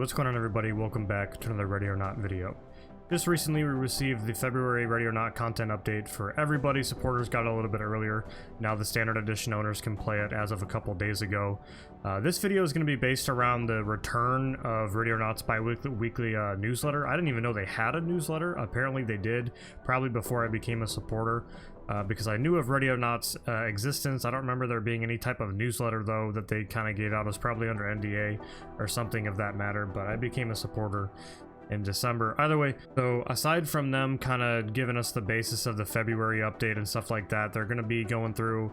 What's going on, everybody? Welcome back to another Ready or Not video. Just recently we received the February Ready or Not content update for everybody. Supporters got it a little bit earlier. Now the standard edition owners can play it as of a couple days ago. This video is going to be based around the return of Ready or Not's bi-weekly newsletter. I didn't even know they had a newsletter. Apparently they did, probably before I became a supporter. Because I knew of Ready or Not's existence. I don't remember there being any type of newsletter, though, that they kind of gave out. It was probably under NDA or something of that matter, but I became a supporter in December. Either way, so aside from them kind of giving us the basis of the February update and stuff like that, they're going to be going through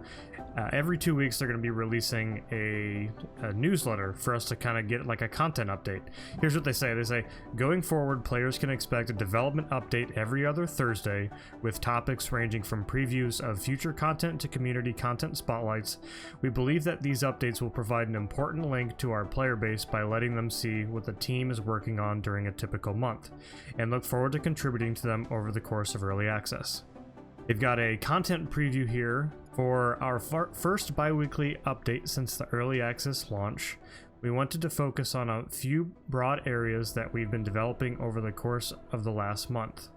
every 2 weeks. They're going to be releasing a newsletter for us to kind of get like a content update. Here's what they say. Going forward, players can expect a development update every other Thursday with topics ranging from previews of future content to community content spotlights. We believe that these updates will provide an important link to our player base by letting them see what the team is working on during a typical month, and look forward to contributing to them over the course of early access. They've got a content preview here for our first bi-weekly update since the early access launch. We wanted to focus on a few broad areas that we've been developing over the course of the last month.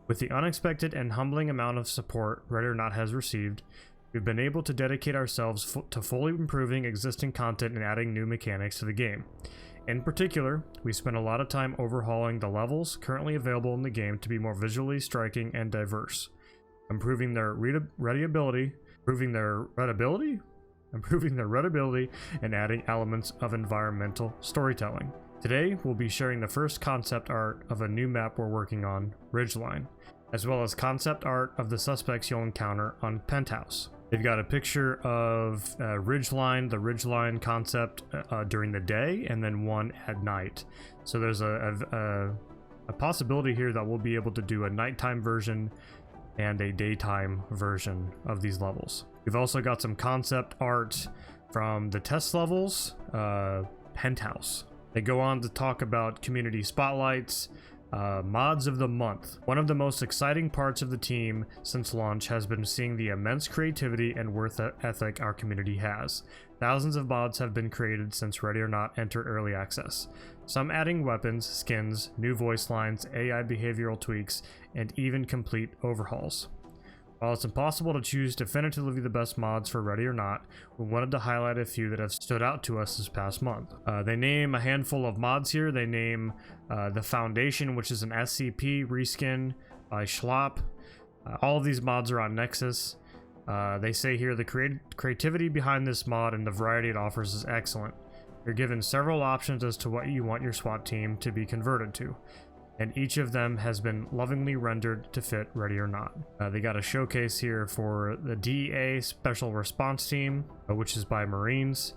With the unexpected and humbling amount of support Ready or Not has received, we've been able to dedicate ourselves to fully improving existing content and adding new mechanics to the game. In particular, we spent a lot of time overhauling the levels currently available in the game to be more visually striking and diverse, improving their readability, and adding elements of environmental storytelling. Today, we'll be sharing the first concept art of a new map we're working on, Ridgeline, as well as concept art of the suspects you'll encounter on Penthouse. They've got a picture of Ridgeline, the Ridgeline concept during the day, and then one at night. So there's a possibility here that we'll be able to do a nighttime version and a daytime version of these levels. We've also got some concept art from the test levels, Penthouse. They go on to talk about community spotlights, mods of the month. One of the most exciting parts of the team since launch has been seeing the immense creativity and work ethic our community has. Thousands of mods have been created since Ready or Not entered early access, some adding weapons, skins, new voice lines, AI behavioral tweaks, and even complete overhauls. While it's impossible to choose definitively the best mods for Ready or Not, we wanted to highlight a few that have stood out to us this past month. They name a handful of mods here. They name the Foundation, which is an SCP reskin by Schlop. All of these mods are on Nexus. They say here the creativity behind this mod and the variety it offers is excellent. You're given several options as to what you want your SWAT team to be converted to, and each of them has been lovingly rendered to fit Ready or Not. They got a showcase here for the DEA Special Response Team, which is by Marines.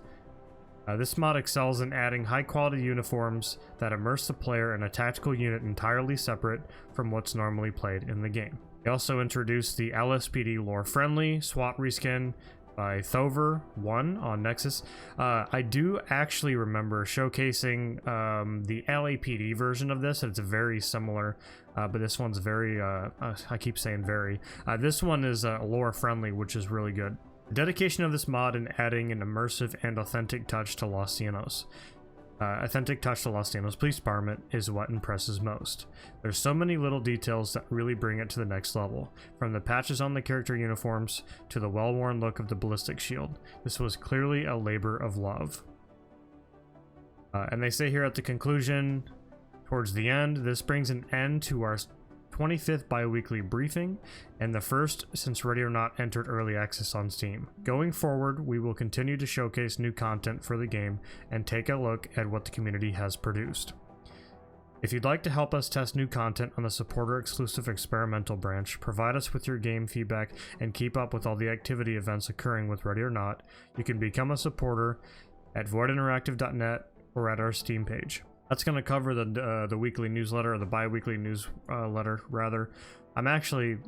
This mod excels in adding high-quality uniforms that immerse the player in a tactical unit entirely separate from what's normally played in the game. They also introduced the LSPD lore-friendly SWAT reskin by Thover 1 on Nexus. I do actually remember showcasing the LAPD version of this. It's very similar, but this one's very, I keep saying very. This one is lore friendly, which is really good. The dedication of this mod in adding an immersive and authentic touch to Los Llanos. Police Department is what impresses most. There's so many little details that really bring it to the next level, from the patches on the character uniforms to the well-worn look of the ballistic shield. This was clearly a labor of love. And they say here at the conclusion, towards the end, this brings an end to our 25th bi-weekly briefing, and the first since Ready or Not entered early access on Steam. Going forward, we will continue to showcase new content for the game and take a look at what the community has produced. If you'd like to help us test new content on the supporter-exclusive experimental branch, provide us with your game feedback, and keep up with all the activity events occurring with Ready or Not, you can become a supporter at voidinteractive.net or at our Steam page. That's going to cover the weekly newsletter, or the bi-weekly newsletter, rather. I'm actually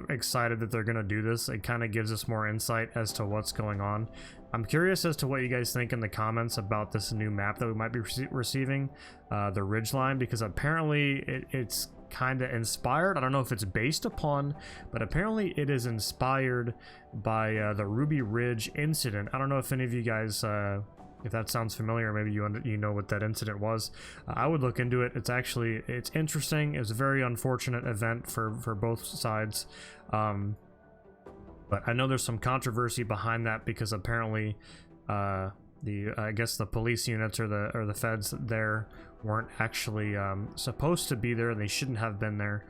excited that they're going to do this. It kind of gives us more insight as to what's going on. I'm curious as to what you guys think in the comments about this new map that we might be receiving, the Ridgeline, because apparently it's kind of inspired. I don't know if it's based upon, but apparently it is inspired by the Ruby Ridge incident. I don't know if any of you guys if that sounds familiar, maybe you know what that incident was. I would look into it. It's interesting. It was a very unfortunate event for both sides, but I know there's some controversy behind that because apparently I guess the police units or the feds there weren't actually supposed to be there, and they shouldn't have been there.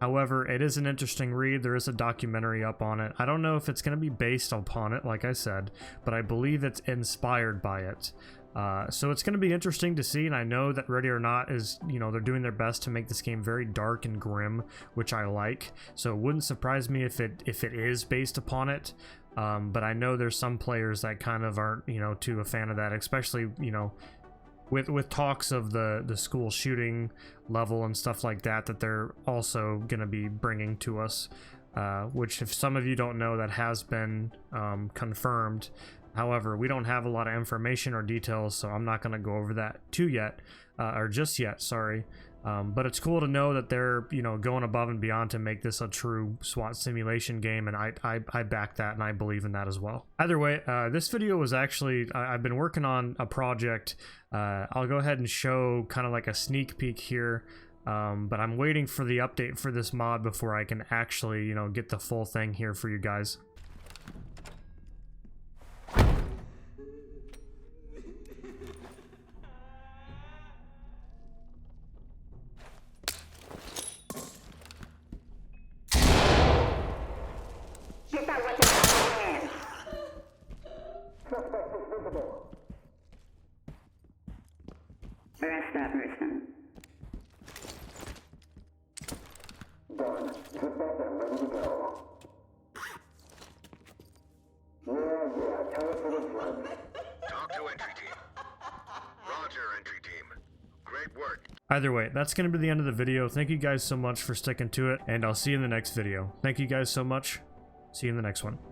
However, it is an interesting read. There is a documentary up on it. I don't know if it's going to be based upon it, like I said, but I believe it's inspired by it. So it's going to be interesting to see, and I know that Ready or Not is, you know, they're doing their best to make this game very dark and grim, which I like. So it wouldn't surprise me if it is based upon it. But I know there's some players that kind of aren't, you know, too a fan of that, especially, you know, with talks of the school shooting level and stuff like that they're also going to be bringing to us, which if some of you don't know, that has been confirmed. However, we don't have a lot of information or details, so I'm not going to go over that just yet, sorry. But it's cool to know that they're, you know, going above and beyond to make this a true SWAT simulation game, and I back that, and I believe in that as well. Either way, this video was actually, I've been working on a project. I'll go ahead and show kind of like a sneak peek here, but I'm waiting for the update for this mod before I can actually, you know, get the full thing here for you guys. Arrest that person. Done. Get back there, ready to go. Yeah, tell us what it's like. Talk to entry team. Roger, entry team. Great work. Either way, that's going to be the end of the video. Thank you guys so much for sticking to it, and I'll see you in the next video. Thank you guys so much. See you in the next one.